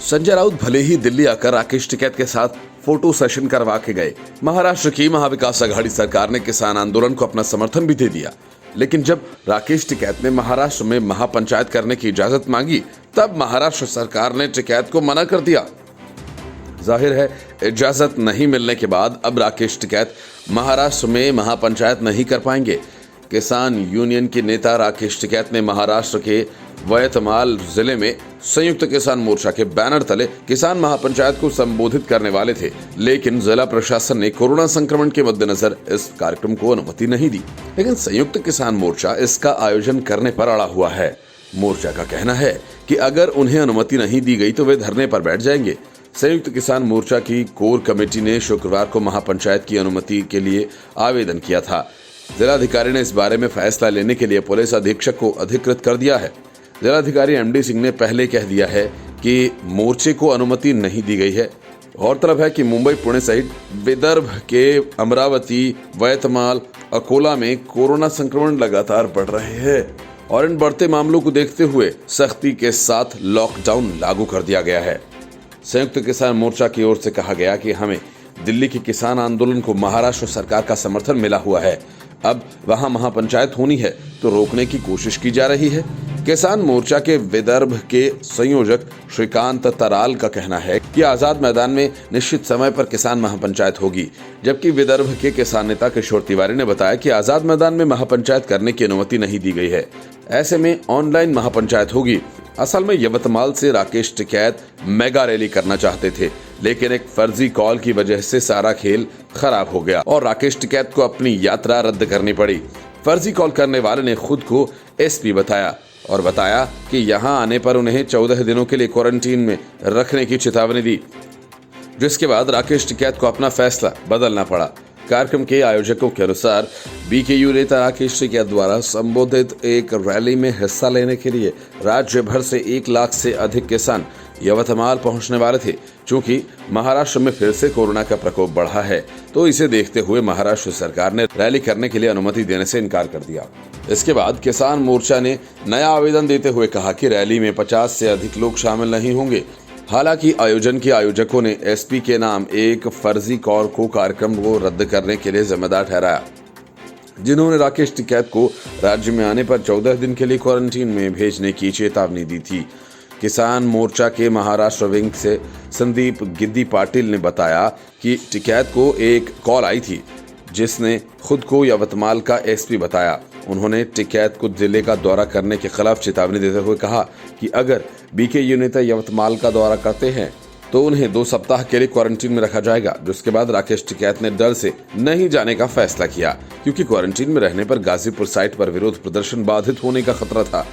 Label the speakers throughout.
Speaker 1: संजय राउत भले ही दिल्ली आकर राकेश टिकैत के साथ फोटो सेशन करवा के गए, महाराष्ट्र की महाविकास आघाड़ी सरकार ने किसान आंदोलन को अपना समर्थन भी दे दिया, लेकिन जब राकेश टिकैत ने महाराष्ट्र में महापंचायत करने की इजाजत मांगी तब महाराष्ट्र सरकार ने टिकैत को मना कर दिया। जाहिर है इजाजत नहीं मिलने के बाद अब राकेश टिकैत महाराष्ट्र में महापंचायत नहीं कर पाएंगे। किसान यूनियन के नेता राकेश टिकैत ने महाराष्ट्र के यवतमाल जिले में संयुक्त किसान मोर्चा के बैनर तले किसान महापंचायत को संबोधित करने वाले थे, लेकिन जिला प्रशासन ने कोरोना संक्रमण के मद्देनजर इस कार्यक्रम को अनुमति नहीं दी। लेकिन संयुक्त किसान मोर्चा इसका आयोजन करने पर अड़ा हुआ है। मोर्चा का कहना है कि अगर उन्हें अनुमति नहीं दी गई तो वे धरने पर बैठ जाएंगे। संयुक्त किसान मोर्चा की कोर कमेटी ने शुक्रवार को महापंचायत की अनुमति के लिए आवेदन किया था। जिलाधिकारी ने इस बारे में फैसला लेने के लिए पुलिस अधीक्षक को अधिकृत कर दिया है। जिलाधिकारी एमडी सिंह ने पहले कह दिया है कि मोर्चे को अनुमति नहीं दी गई है। गौरतलब है कि मुंबई, पुणे सहित विदर्भ के अमरावती, यवतमाल, अकोला में कोरोना संक्रमण लगातार बढ़ रहे हैं और इन बढ़ते मामलों को देखते हुए सख्ती के साथ लॉकडाउन लागू कर दिया गया है। संयुक्त किसान मोर्चा की ओर से कहा गया कि हमें दिल्ली के किसान आंदोलन को महाराष्ट्र सरकार का समर्थन मिला हुआ है, अब वहां महापंचायत होनी है तो रोकने की कोशिश की जा रही है। किसान मोर्चा के विदर्भ के संयोजक श्रीकांत तराल का कहना है कि आजाद मैदान में निश्चित समय पर किसान महापंचायत होगी, जबकि विदर्भ के किसान नेता किशोर तिवारी ने बताया कि आजाद मैदान में महापंचायत करने की अनुमति नहीं दी गई है, ऐसे में ऑनलाइन महापंचायत होगी। असल में यवतमाल से राकेश टिकैत मेगा रैली करना चाहते थे, लेकिन एक फर्जी कॉल की वजह से सारा खेल खराब हो गया और राकेश टिकैत को अपनी यात्रा रद्द करनी पड़ी। फर्जी कॉल करने वाले ने खुद को एसपी बताया और बताया कि यहां आने पर उन्हें 14 दिनों के लिए क्वारंटीन में रखने की चेतावनी दी, जिसके बाद राकेश टिकैत को अपना फैसला बदलना पड़ा। कार्यक्रम के आयोजकों के अनुसार बीकेयू नेता राकेश टिकैत द्वारा संबोधित एक रैली में हिस्सा लेने के लिए राज्य भर से 1 लाख से अधिक किसान यवतमाल पहुंचने वाले थे। चूंकि महाराष्ट्र में फिर से कोरोना का प्रकोप बढ़ा है, तो इसे देखते हुए महाराष्ट्र सरकार ने रैली करने के लिए अनुमति देने से इनकार कर दिया। इसके बाद किसान मोर्चा ने नया आवेदन देते हुए कहा कि रैली में 50 से अधिक लोग शामिल नहीं होंगे। हालांकि आयोजन के आयोजकों ने एसपी के नाम एक फर्जी कॉल को कार्यक्रम को रद्द करने के लिए जिम्मेदार ठहराया, जिन्होंने राकेश टिकैत को राज्य में आने पर 14 दिन के लिए क्वारंटीन में भेजने की चेतावनी दी थी। किसान मोर्चा के महाराष्ट्र विंग से संदीप गिद्दी पाटिल ने बताया कि टिकैत को एक कॉल आई थी, जिसने खुद को यवतमाल का एसपी बताया। उन्होंने टिकैत को जिले का दौरा करने के खिलाफ चेतावनी देते हुए कहा कि अगर बीकेयू नेता यवतमाल का दौरा करते हैं तो उन्हें 2 सप्ताह के लिए क्वारंटीन में रखा जाएगा। जिसके बाद राकेश टिकैत ने डर से नहीं जाने का फैसला किया, क्योंकि क्वारंटीन में रहने पर गाजीपुर साइट पर विरोध प्रदर्शन बाधित होने का खतरा था।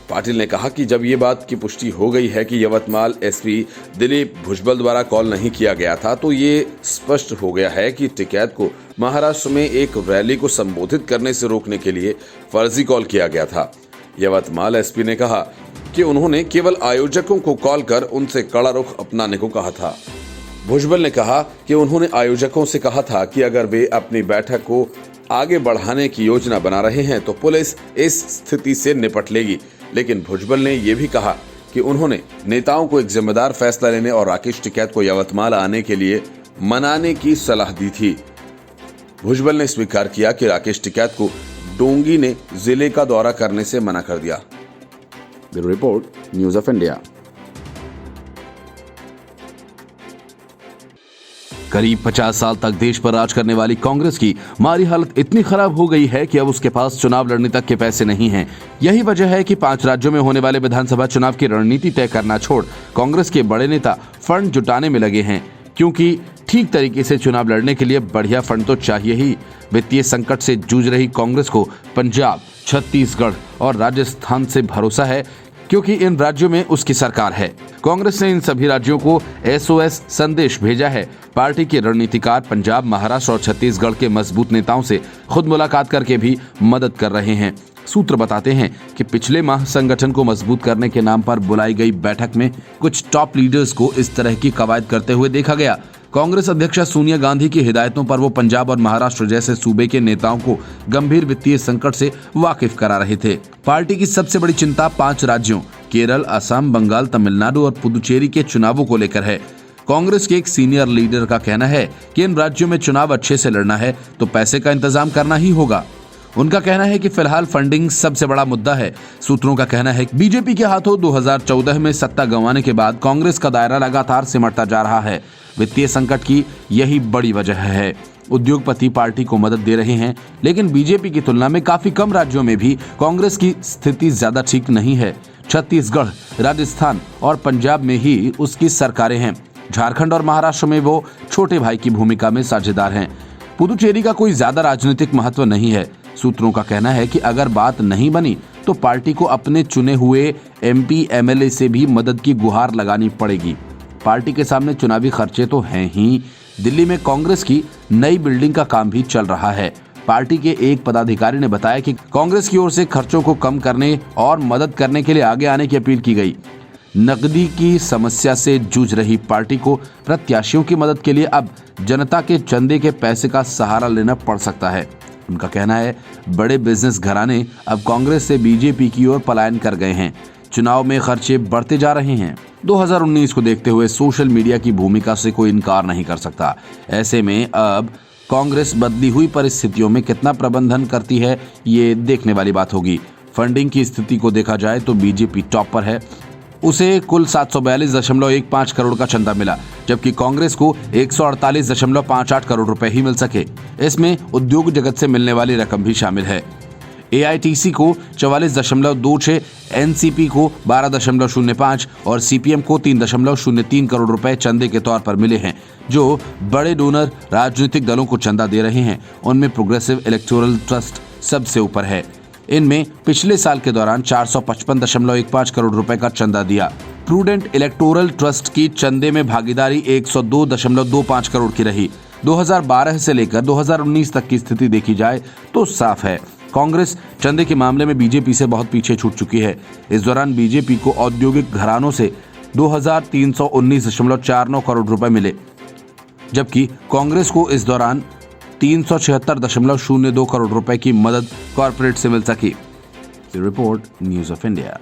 Speaker 1: पाटिल ने कहा कि जब ये बात की पुष्टि हो गई है कि यवतमाल एसपी दिलीप भुजबल द्वारा कॉल नहीं किया गया था, तो ये स्पष्ट हो गया है कि टिकैत को महाराष्ट्र में एक रैली को संबोधित करने से रोकने के लिए फर्जी कॉल किया गया था। यवतमाल एसपी ने कहा कि उन्होंने केवल आयोजकों को कॉल कर उनसे कड़ा रुख अपनाने को कहा था। भुजबल ने कहा कि उन्होंने आयोजकों से कहा था कि अगर वे अपनी बैठक को आगे बढ़ाने की योजना बना रहे हैं तो पुलिस इस स्थिति से निपट लेगी। लेकिन भुजबल ने यह भी कहा कि उन्होंने नेताओं को एक जिम्मेदार फैसला लेने और राकेश टिकैत को यवतमाल आने के लिए मनाने की सलाह दी थी। भुजबल ने स्वीकार किया कि राकेश टिकैत को डोंगी ने जिले का दौरा करने से मना कर दिया। Bureau report, news of India.
Speaker 2: करीब 50 साल तक देश पर राज करने वाली कांग्रेस की माली हालत इतनी खराब हो गई है कि अब उसके पास चुनाव लड़ने तक के पैसे नहीं हैं। यही वजह है कि 5 राज्यों में होने वाले विधानसभा चुनाव की रणनीति तय करना छोड़ कांग्रेस के बड़े नेता फंड जुटाने में लगे हैं, क्योंकि ठीक तरीके से चुनाव लड़ने के लिए बढ़िया फंड तो चाहिए ही। वित्तीय संकट से जूझ रही कांग्रेस को पंजाब, छत्तीसगढ़ और राजस्थान से भरोसा है, क्योंकि इन राज्यों में उसकी सरकार है। कांग्रेस ने इन सभी राज्यों को एसओएस संदेश भेजा है। पार्टी के रणनीतिकार पंजाब, महाराष्ट्र और छत्तीसगढ़ के मजबूत नेताओं से खुद मुलाकात करके भी मदद कर रहे हैं। सूत्र बताते हैं कि पिछले माह संगठन को मजबूत करने के नाम पर बुलाई गई बैठक में कुछ टॉप लीडर्स को इस तरह की कवायद करते हुए देखा गया। कांग्रेस अध्यक्षा सोनिया गांधी की हिदायतों पर वो पंजाब और महाराष्ट्र जैसे सूबे के नेताओं को गंभीर वित्तीय संकट से वाकिफ करा रहे थे। पार्टी की सबसे बड़ी चिंता 5 राज्यों केरल, असम, बंगाल, तमिलनाडु और पुदुचेरी के चुनावों को लेकर है। कांग्रेस के एक सीनियर लीडर का कहना है कि इन राज्यों में चुनाव अच्छे से लड़ना है तो पैसे का इंतजाम करना ही होगा। उनका कहना है कि फिलहाल फंडिंग सबसे बड़ा मुद्दा है। सूत्रों का कहना है कि बीजेपी के हाथों 2014 में सत्ता गंवाने के बाद कांग्रेस का दायरा लगातार सिमटता जा रहा है। वित्तीय संकट की यही बड़ी वजह है। उद्योगपति पार्टी को मदद दे रहे हैं, लेकिन बीजेपी की तुलना में काफी कम राज्यों में भी कांग्रेस की स्थिति ज्यादा ठीक नहीं है। छत्तीसगढ़, राजस्थान और पंजाब में ही उसकी सरकारें हैं। झारखंड और महाराष्ट्र में वो छोटे भाई की भूमिका में साझेदार हैं। पुदुचेरी का कोई ज्यादा राजनीतिक महत्व नहीं है। सूत्रों का कहना है कि अगर बात नहीं बनी तो पार्टी को अपने चुने हुए एमपी एमएलए से भी मदद की गुहार लगानी पड़ेगी। पार्टी के सामने चुनावी खर्चे तो हैं ही, दिल्ली में कांग्रेस की नई बिल्डिंग का काम भी चल रहा है। पार्टी के एक पदाधिकारी ने बताया कि कांग्रेस की ओर से खर्चों को कम करने और मदद करने के लिए आगे आने की अपील की गई। नकदी की समस्या से जूझ रही पार्टी को प्रत्याशियों की मदद के लिए अब जनता के चंदे के पैसे का सहारा लेना पड़ सकता है। उनका कहना है, बड़े बिजनेस घराने अब कांग्रेस से बीजेपी की ओर पलायन कर गए हैं। चुनाव में खर्चे बढ़ते जा रहे हैं। 2019 को देखते हुए सोशल मीडिया की भूमिका से कोई इनकार नहीं कर सकता। ऐसे में अब कांग्रेस बदली हुई परिस्थितियों में कितना प्रबंधन करती है, ये देखने वाली बात होगी। फंडिंग की स्थिति को देखा जाए तो बीजेपी टॉप पर है। उसे कुल 742.15 करोड़ का चंदा मिला, जबकि कांग्रेस को 148.58 करोड़ रुपए ही मिल सके। इसमें उद्योग जगत से मिलने वाली रकम भी शामिल है। एआईटीसी को 44.26, एनसीपी को 12.05 और सीपीएम को 3.03 करोड़ रुपए चंदे के तौर पर मिले हैं। जो बड़े डोनर राजनीतिक दलों को चंदा दे रहे हैं, उनमें प्रोग्रेसिव इलेक्टोरल ट्रस्ट सबसे ऊपर है। इनमें पिछले साल के दौरान 455.15 करोड़ रुपए का चंदा दिया। प्रूडेंट इलेक्टोरल ट्रस्ट की चंदे में भागीदारी 102.25 करोड़ की रही। 2012 से लेकर 2019 तक की स्थिति देखी जाए तो साफ है, कांग्रेस चंदे के मामले में बीजेपी से बहुत पीछे छूट चुकी है। इस दौरान बीजेपी को औद्योगिक घरानों से 2319.49 करोड़ रुपए मिले, जबकि कांग्रेस को इस दौरान 376.02 करोड़ रुपए की मदद कॉर्पोरेट से मिल सकी। Report news of India.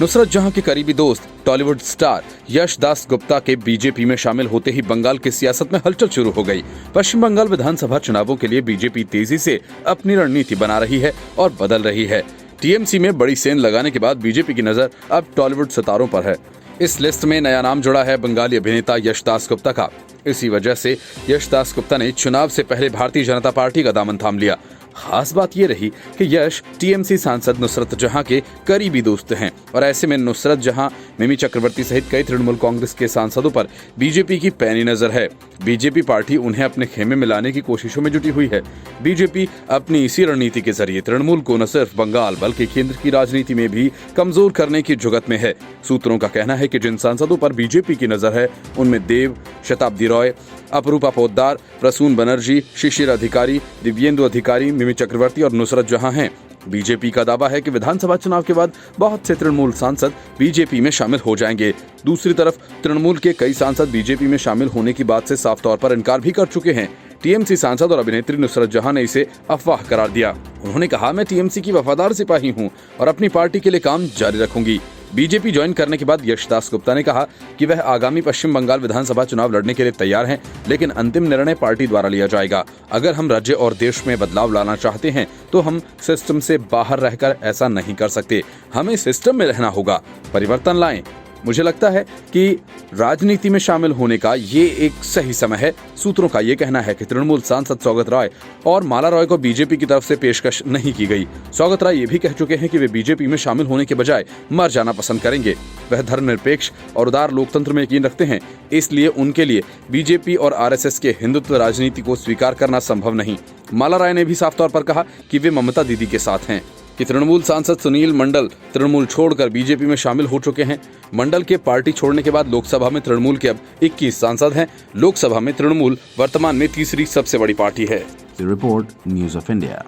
Speaker 1: Nusrat जहां के करीबी दोस्त टॉलीवुड स्टार यश दास गुप्ता के बीजेपी में शामिल होते ही बंगाल की सियासत में हलचल शुरू हो गई। पश्चिम बंगाल विधानसभा चुनावों के लिए बीजेपी तेजी से अपनी रणनीति बना रही है और बदल रही है। टीएमसी में बड़ी सेंध लगाने के बाद बीजेपी की नजर अब टॉलीवुड सितारों पर है। इस लिस्ट में नया नाम जुड़ा है बंगाली अभिनेता यश दास गुप्ता का। इसी वजह से यश दास गुप्ता ने चुनाव से पहले भारतीय जनता पार्टी का दामन थाम लिया। खास बात यह रही कि यश टीएमसी सांसद नुसरत जहां के करीबी दोस्त हैं और ऐसे में नुसरत जहां, मिमी चक्रवर्ती सहित कई तृणमूल कांग्रेस के सांसदों पर बीजेपी की पैनी नजर है। बीजेपी पार्टी उन्हें अपने खेमे में लाने की कोशिशों में जुटी हुई है। बीजेपी अपनी इसी रणनीति के जरिए तृणमूल को न सिर्फ बंगाल बल्कि केंद्र की राजनीति में भी कमजोर करने की जुगत में है। सूत्रों का कहना है कि जिन सांसदों पर बीजेपी की नजर है उनमें देव, शताब्दी रॉय, अपरूपा पोद्दार, प्रसून बनर्जी, शिशिर अधिकारी, दिव्येंदु अधिकारी, मिमी चक्रवर्ती और नुसरत जहां हैं। बीजेपी का दावा है कि विधानसभा चुनाव के बाद बहुत से तृणमूल सांसद बीजेपी में शामिल हो जाएंगे। दूसरी तरफ तृणमूल के कई सांसद बीजेपी में शामिल होने की बात से साफ तौर पर इनकार भी कर चुके हैं। टीएमसी सांसद और अभिनेत्री नुसरत जहां ने इसे अफवाह करार दिया। उन्होंने कहा, मैं टीएमसी की वफादार सिपाही हूं और अपनी पार्टी के लिए काम जारी रखूंगी। बीजेपी ज्वाइन करने के बाद यश दास गुप्ता ने कहा कि वह आगामी पश्चिम बंगाल विधानसभा चुनाव लड़ने के लिए तैयार हैं, लेकिन अंतिम निर्णय पार्टी द्वारा लिया जाएगा। अगर हम राज्य और देश में बदलाव लाना चाहते हैं तो हम सिस्टम से बाहर रहकर ऐसा नहीं कर सकते। हमें सिस्टम में रहना होगा, परिवर्तन लाएं। मुझे लगता है कि राजनीति में शामिल होने का ये एक सही समय है। सूत्रों का ये कहना है कि तृणमूल सांसद सौगत राय और माला रॉय को बीजेपी की तरफ से पेशकश नहीं की गई। सौगत राय ये भी कह चुके हैं कि वे बीजेपी में शामिल होने के बजाय मर जाना पसंद करेंगे। वह धर्मनिरपेक्ष और उदार लोकतंत्र में यकीन रखते हैं, इसलिए उनके लिए बीजेपी और आरएसएस के हिंदुत्व राजनीति को स्वीकार करना संभव नहीं। माला राय ने भी साफ तौर पर कहा कि वे ममता दीदी के साथ हैं। कि तृणमूल सांसद सुनील मंडल तृणमूल छोड़कर बीजेपी में शामिल हो चुके हैं। मंडल के पार्टी छोड़ने के बाद लोकसभा में तृणमूल के अब 21 सांसद हैं। लोकसभा में तृणमूल वर्तमान में तीसरी सबसे बड़ी पार्टी है।
Speaker 2: Report news of India.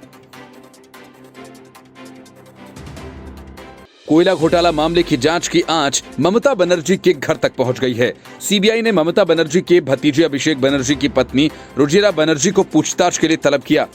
Speaker 1: कोयला घोटाला मामले की जांच की आंच ममता बनर्जी के घर तक पहुंच गई है। सीबीआई ने ममता बनर्जी के भतीजे अभिषेक बनर्जी की पत्नी रुजिरा बनर्जी को पूछताछ के लिए तलब किया।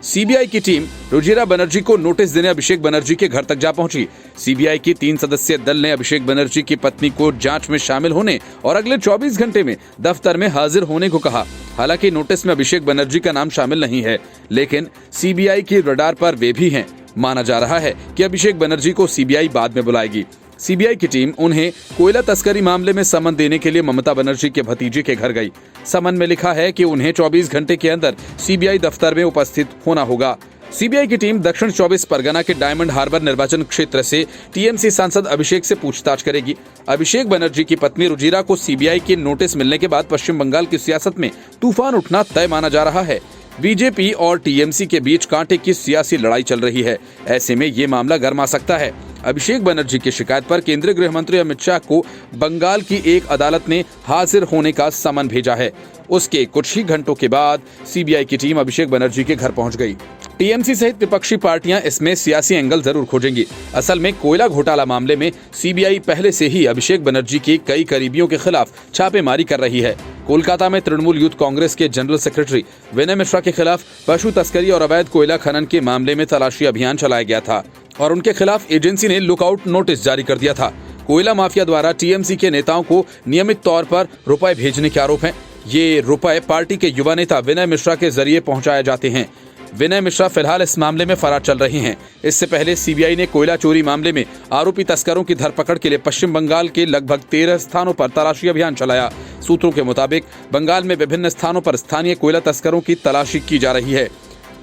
Speaker 3: सीबीआई की टीम रुजिरा बनर्जी को नोटिस देने अभिषेक बनर्जी के घर तक जा पहुंची। सीबीआई की 3 सदस्यीय दल ने अभिषेक बनर्जी की पत्नी को जांच में शामिल होने और अगले 24 घंटे में दफ्तर में हाजिर होने को कहा। हालांकि नोटिस में अभिषेक बनर्जी का नाम शामिल नहीं है, लेकिन सीबीआई की रडार पर वे भी हैं। माना जा रहा है कि अभिषेक बनर्जी को सीबीआई बाद में बुलाएगी। सीबीआई की टीम उन्हें कोयला तस्करी मामले में समन देने के लिए ममता बनर्जी के भतीजे के घर गई। समन में लिखा है कि उन्हें 24 घंटे के अंदर सीबीआई दफ्तर में उपस्थित होना होगा। सीबीआई की टीम दक्षिण 24 परगना के डायमंड हार्बर निर्वाचन क्षेत्र से टीएमसी सांसद अभिषेक से पूछताछ करेगी। अभिषेक बनर्जी की पत्नी रुजिरा को सीबीआई के नोटिस मिलने के बाद पश्चिम बंगाल की सियासत में तूफान उठना तय माना जा रहा है। बीजेपी और टीएमसी के बीच कांटे की सियासी लड़ाई चल रही है। ऐसे में ये मामला गर्मा सकता है। अभिषेक बनर्जी की शिकायत पर केंद्रीय गृह मंत्री अमित शाह को बंगाल की एक अदालत ने हाजिर होने का समन भेजा है। उसके कुछ ही घंटों के बाद सीबीआई की टीम अभिषेक बनर्जी के घर पहुंच गई। टीएमसी सहित विपक्षी पार्टियां इसमें सियासी एंगल जरूर खोजेंगी। असल में कोयला घोटाला मामले में सीबीआई पहले से ही अभिषेक बनर्जी के कई करीबियों के खिलाफ छापेमारी कर रही है। कोलकाता में तृणमूल यूथ कांग्रेस के जनरल सेक्रेटरी विनय मिश्रा के खिलाफ पशु तस्करी और अवैध कोयला खनन के मामले में तलाशी अभियान चलाया गया था और उनके खिलाफ एजेंसी ने लुकआउट नोटिस जारी कर दिया था। कोयला माफिया द्वारा टीएमसी के नेताओं को नियमित तौर पर रुपए भेजने के आरोप हैं। ये रुपए पार्टी के युवा नेता विनय मिश्रा के जरिए पहुंचाए जाते हैं। विनय मिश्रा फिलहाल इस मामले में फरार चल रहे हैं। इससे पहले सीबीआई ने कोयला चोरी मामले में आरोपी तस्करों की धरपकड़ के लिए पश्चिम बंगाल के लगभग 13 स्थानों पर तलाशी अभियान चलाया। सूत्रों के मुताबिक बंगाल में विभिन्न स्थानों पर स्थानीय कोयला तस्करों की तलाशी की जा रही है।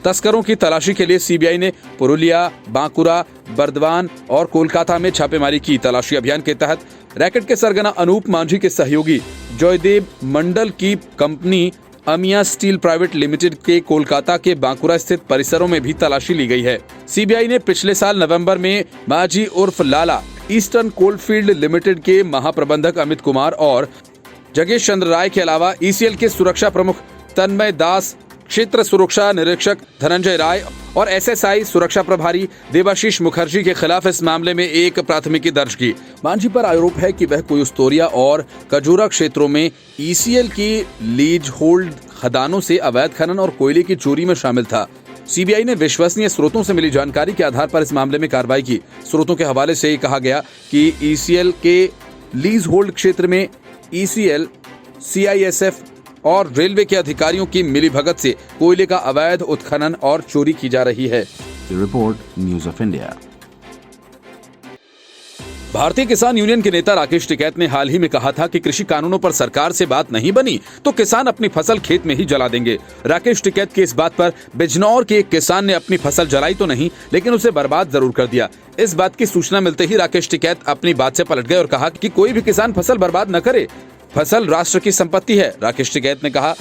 Speaker 3: तस्करों की तलाशी के लिए सीबीआई ने पुरुलिया, बांकुरा, बर्दवान और कोलकाता में छापेमारी की। तलाशी अभियान के तहत रैकेट के सरगना अनूप मांझी के सहयोगी जयदेव मंडल की कंपनी अमिया स्टील प्राइवेट लिमिटेड के कोलकाता के बांकुरा स्थित परिसरों में भी तलाशी ली गई है। सीबीआई ने पिछले साल नवंबर में मांझी उर्फ लाला, ईस्टर्न कोलफील्ड लिमिटेड के महाप्रबंधक अमित कुमार और जगेश चंद्र राय के अलावा ईसीएल के सुरक्षा प्रमुख तन्मय दास, क्षेत्र सुरक्षा निरीक्षक धनंजय राय और एसएसआई सुरक्षा प्रभारी देवाशीष मुखर्जी के खिलाफ इस मामले में एक प्राथमिकी दर्ज की। मांझी पर आरोप है कि वह कोयुस्तोरिया और कजूरा क्षेत्रों में ईसीएल की लीज होल्ड खदानों से अवैध खनन और कोयले की चोरी में शामिल था। सीबीआई ने विश्वसनीय स्रोतों से मिली जानकारी के आधार पर इस मामले में कार्रवाई की। स्रोतों के हवाले से कहा गया कि ईसीएल के लीज होल्ड क्षेत्र में ईसीएल, सीआईएसएफ और रेलवे के अधिकारियों की मिलीभगत से कोयले का अवैध उत्खनन और चोरी की जा रही है।
Speaker 2: Report news of India.
Speaker 3: भारतीय किसान यूनियन के नेता राकेश टिकैत ने हाल ही में कहा था कि कृषि कानूनों पर सरकार से बात नहीं बनी तो किसान अपनी फसल खेत में ही जला देंगे। राकेश टिकैत की इस बात पर बिजनौर के एक किसान ने अपनी फसल जलाई तो नहीं, लेकिन उसे बर्बाद जरूर कर दिया। इस बात की सूचना मिलते ही राकेश टिकैत अपनी बात से पलट गए और कहा कि कोई भी किसान फसल बर्बाद न करे, फसल राष्ट्र की संपत्ति है। राकेश टिकैत ने कहा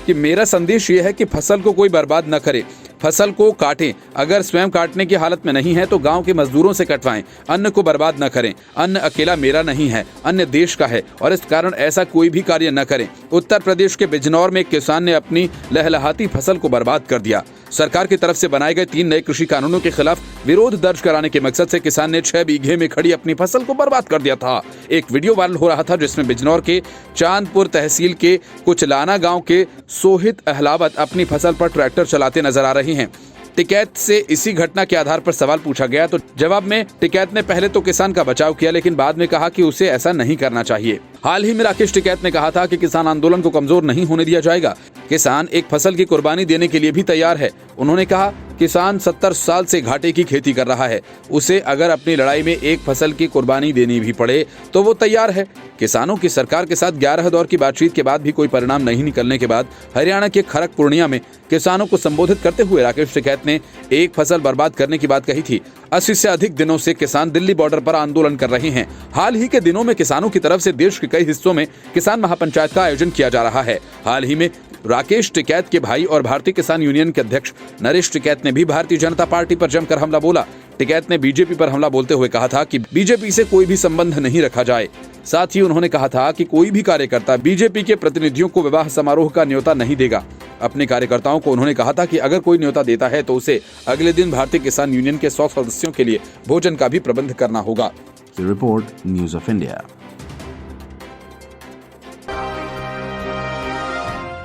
Speaker 3: कि मेरा संदेश ये है कि फसल को कोई बर्बाद न करे, फसल को काटें। अगर स्वयं काटने की हालत में नहीं है तो गांव के मजदूरों से कटवाएं। अन्न को बर्बाद न करें। अन्न अकेला मेरा नहीं है, अन्न देश का है और इस कारण ऐसा कोई भी कार्य न करें। उत्तर प्रदेश के बिजनौर में एक किसान ने अपनी लहलहाती फसल को बर्बाद कर दिया। सरकार की तरफ से बनाए गए 3 नए कृषि कानूनों के खिलाफ विरोध दर्ज कराने के मकसद से किसान ने 6 बीघे में खड़ी अपनी फसल को बर्बाद कर दिया था। एक वीडियो वायरल हो रहा था जिसमें बिजनौर के चांदपुर तहसील के कुचलाना गांव के सोहित अहलावत अपनी फसल पर ट्रैक्टर चलाते नजर आ रहे हैं। टिकैत से इसी घटना के आधार पर सवाल पूछा गया तो जवाब में टिकैत ने पहले तो किसान का बचाव किया, लेकिन बाद में कहा कि उसे ऐसा नहीं करना चाहिए। हाल ही में राकेश टिकैत ने कहा था कि किसान आंदोलन को कमजोर नहीं होने दिया जाएगा। किसान एक फसल की कुर्बानी देने के लिए भी तैयार है। उन्होंने कहा, किसान 70 साल से घाटे की खेती कर रहा है, उसे अगर अपनी लड़ाई में एक फसल की कुर्बानी देनी भी पड़े तो वो तैयार है। किसानों की सरकार के साथ 11 दौर की बातचीत के बाद भी कोई परिणाम नहीं निकलने के बाद हरियाणा के खरक पूर्णिया में किसानों को संबोधित करते हुए राकेश टिकैत ने एक फसल बर्बाद करने की बात कही थी। 80 से अधिक दिनों से किसान दिल्ली बॉर्डर पर आंदोलन कर रहे हैं। हाल ही के दिनों में किसानों की तरफ से देश के कई हिस्सों में किसान महापंचायत का आयोजन किया जा रहा है। हाल ही में राकेश टिकैत के भाई और भारतीय किसान यूनियन के अध्यक्ष नरेश टिकैत ने भी भारतीय जनता पार्टी पर जमकर हमला बोला। टिकैत ने बीजेपी पर हमला बोलते हुए कहा था कि बीजेपी से कोई भी संबंध नहीं रखा जाए। साथ ही उन्होंने कहा था कि कोई भी कार्यकर्ता बीजेपी के प्रतिनिधियों को विवाह समारोह का न्योता नहीं देगा। अपने कार्यकर्ताओं को उन्होंने कहा था कि अगर कोई न्योता देता है तो उसे अगले दिन भारतीय किसान यूनियन के 100 सदस्यों के लिए भोजन का भी प्रबंध करना होगा।
Speaker 2: Report news of India.